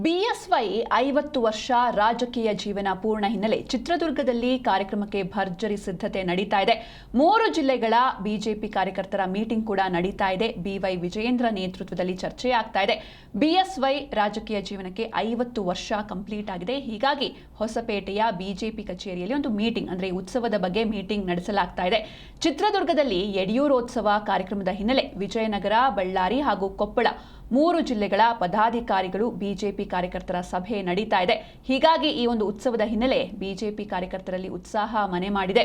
BSY 50 ವರ್ಷ ರಾಜಕೀಯ ಜೀವನ ಪೂರ್ಣ ಹಿನ್ನೆಲೆ ಚಿತ್ರದುರ್ಗದಲ್ಲಿ ಕಾರ್ಯಕ್ರಮಕ್ಕೆ ಭರ್ಜರಿ ಸಿದ್ಧತೆ ನಡೀತಾ ಇದೆ. 3 ಜಿಲ್ಲೆಗಳ ಬಿಜೆಪಿ ಕಾರ್ಯಕರ್ತರ ಮೀಟಿಂಗ್ ಕೂಡ ನಡೀತಾ ಇದೆ. ಬಿವೈ ವಿಜಯೇಂದ್ರ ನೇತೃತ್ವದಲ್ಲಿ ಚರ್ಚೆ ಆಗ್ತಾ ಇದೆ. ಬಿಎಸ್ವೈ ರಾಜಕೀಯ ಜೀವನಕ್ಕೆ 50 ವರ್ಷ ಕಂಪ್ಲೀಟ್ ಆಗಿದೆ. ಹೀಗಾಗಿ ಹೊಸಪೇಟೆಯ ಬಿಜೆಪಿ ಕಚೇರಿಯಲ್ಲಿ ಒಂದು ಮೀಟಿಂಗ್ ಅಂದ್ರೆ ಉತ್ಸವದ ಬಗ್ಗೆ ಮೀಟಿಂಗ್ ನಡೆಸಲಾಗ್ತಾ ಇದೆ. ಚಿತ್ರದುರ್ಗದಲ್ಲಿ ಯಡಿಯೂರೋತ್ಸವ ಕಾರ್ಯಕ್ರಮದ ಹಿನ್ನೆಲೆ ವಿಜಯನಗರ, ಬಳ್ಳಾರಿ ಹಾಗೂ ಕೊಪ್ಪಳ 3 ಜಿಲ್ಲೆಗಳ ಪದಾಧಿಕಾರಿಗಳು ಬಿಜೆಪಿ ಕಾರ್ಯಕರ್ತರ ಸಭೆ ನಡೀತಾ ಇದೆ. ಹೀಗಾಗಿ ಈ ಒಂದು ಉತ್ಸವದ ಹಿನ್ನೆಲೆ ಬಿಜೆಪಿ ಕಾರ್ಯಕರ್ತರಲ್ಲಿ ಉತ್ಸಾಹ ಮನೆ ಮಾಡಿದೆ.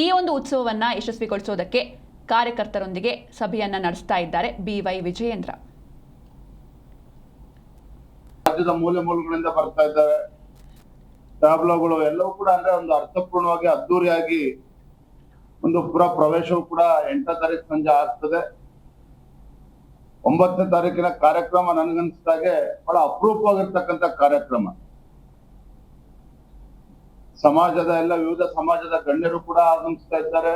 ಈ ಒಂದು ಉತ್ಸವವನ್ನ ಯಶಸ್ವಿಗೊಳಿಸೋದಕ್ಕೆ ಕಾರ್ಯಕರ್ತರೊಂದಿಗೆ ಸಭೆಯನ್ನ ನಡೆಸ್ತಾ ಇದ್ದಾರೆ ಬಿವೈ ವಿಜಯೇಂದ್ರ. ರಾಜ್ಯದ ಮೂಲೆಗಳಿಂದ ಬರ್ತಾ ಇದ್ದಾರೆ ಟ್ಯಾಬ್ಲೋಗಳು ಎಲ್ಲವೂ ಕೂಡ ಅಂದ್ರೆ ಒಂದು ಅರ್ಥಪೂರ್ಣವಾಗಿ ಅದ್ದೂರಿಯಾಗಿ ಒಂದು ಪುರ ಪ್ರವೇಶವೂ ಕೂಡ 8ನೇ ತಾರೀಕು ಸಂಜೆ ಆಗ್ತದೆ. 9ನೇ ತಾರೀಕಿನ ಕಾರ್ಯಕ್ರಮ ನನಗನ್ಸಿದಾಗೆ ಬಹಳ ಅಪರೂಪವಾಗಿರ್ತಕ್ಕಂಥ ಕಾರ್ಯಕ್ರಮ. ಸಮಾಜದ ವಿವಿಧ ಸಮಾಜದ ಗಣ್ಯರು ಕೂಡ ಆಗಮಿಸ್ತಾ ಇದ್ದಾರೆ.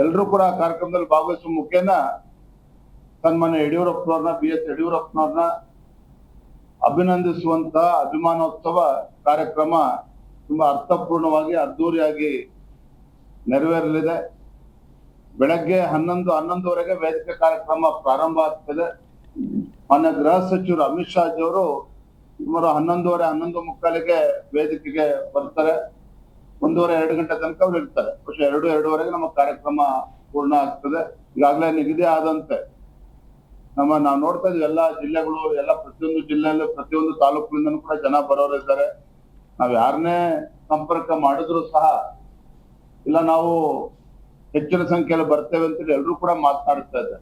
ಎಲ್ಲರೂ ಕೂಡ ಕಾರ್ಯಕ್ರಮದಲ್ಲಿ ಭಾಗವಹಿಸುವ ಮುಖೇನ ಸನ್ಮಾನ್ಯ ಯಡಿಯೂರಪ್ಪನವ್ರನ್ನ BS ಯಡಿಯೂರಪ್ಪನವ್ರನ್ನ ಅಭಿನಂದಿಸುವಂತ ಅಭಿಮಾನೋತ್ಸವ ಕಾರ್ಯಕ್ರಮ ತುಂಬಾ ಅರ್ಥಪೂರ್ಣವಾಗಿ ಅದ್ದೂರಿಯಾಗಿ ನೆರವೇರಲಿದೆ. ಬೆಳಗ್ಗೆ 11:11ವರೆಗೆ ವೇದಿಕೆ ಕಾರ್ಯಕ್ರಮ ಪ್ರಾರಂಭ ಆಗ್ತದೆ. ಮಾನ್ಯ ಗೃಹ ಸಚಿವರು ಅಮಿತ್ ಶಾ ಅವರು ಸುಮಾರು 11:30, 11:45ಗೆ ವೇದಿಕೆಗೆ ಬರ್ತಾರೆ. 1:30-2 ಗಂಟೆ ತನಕ ಅವ್ರು ಇರ್ತಾರೆ. ಬಹುಶಃ 2-2:30ವರೆಗೆ ನಮ್ಮ ಕಾರ್ಯಕ್ರಮ ಪೂರ್ಣ ಆಗ್ತದೆ. ಈಗಾಗಲೇ ನಿಗದಿ ಆದಂತೆ ನಾವು ನೋಡ್ತಾ ಇದ್ವಿ ಎಲ್ಲಾ ಜಿಲ್ಲೆಗಳು, ಪ್ರತಿಯೊಂದು ಜಿಲ್ಲೆಯಲ್ಲೂ ಪ್ರತಿಯೊಂದು ತಾಲೂಕಿನಿಂದನೂ ಕೂಡ ಜನ ಬರೋರಿದ್ದಾರೆ. ನಾವ್ ಯಾರನ್ನೇ ಸಂಪರ್ಕ ಮಾಡಿದ್ರು ಸಹ ಇಲ್ಲ ನಾವು ಹೆಚ್ಚಿನ ಸಂಖ್ಯೆಯಲ್ಲಿ ಬರ್ತೇವೆ ಅಂತೇಳಿ ಎಲ್ಲರೂ ಕೂಡ ಮಾತನಾಡ್ತಾ ಇದ್ದಾರೆ.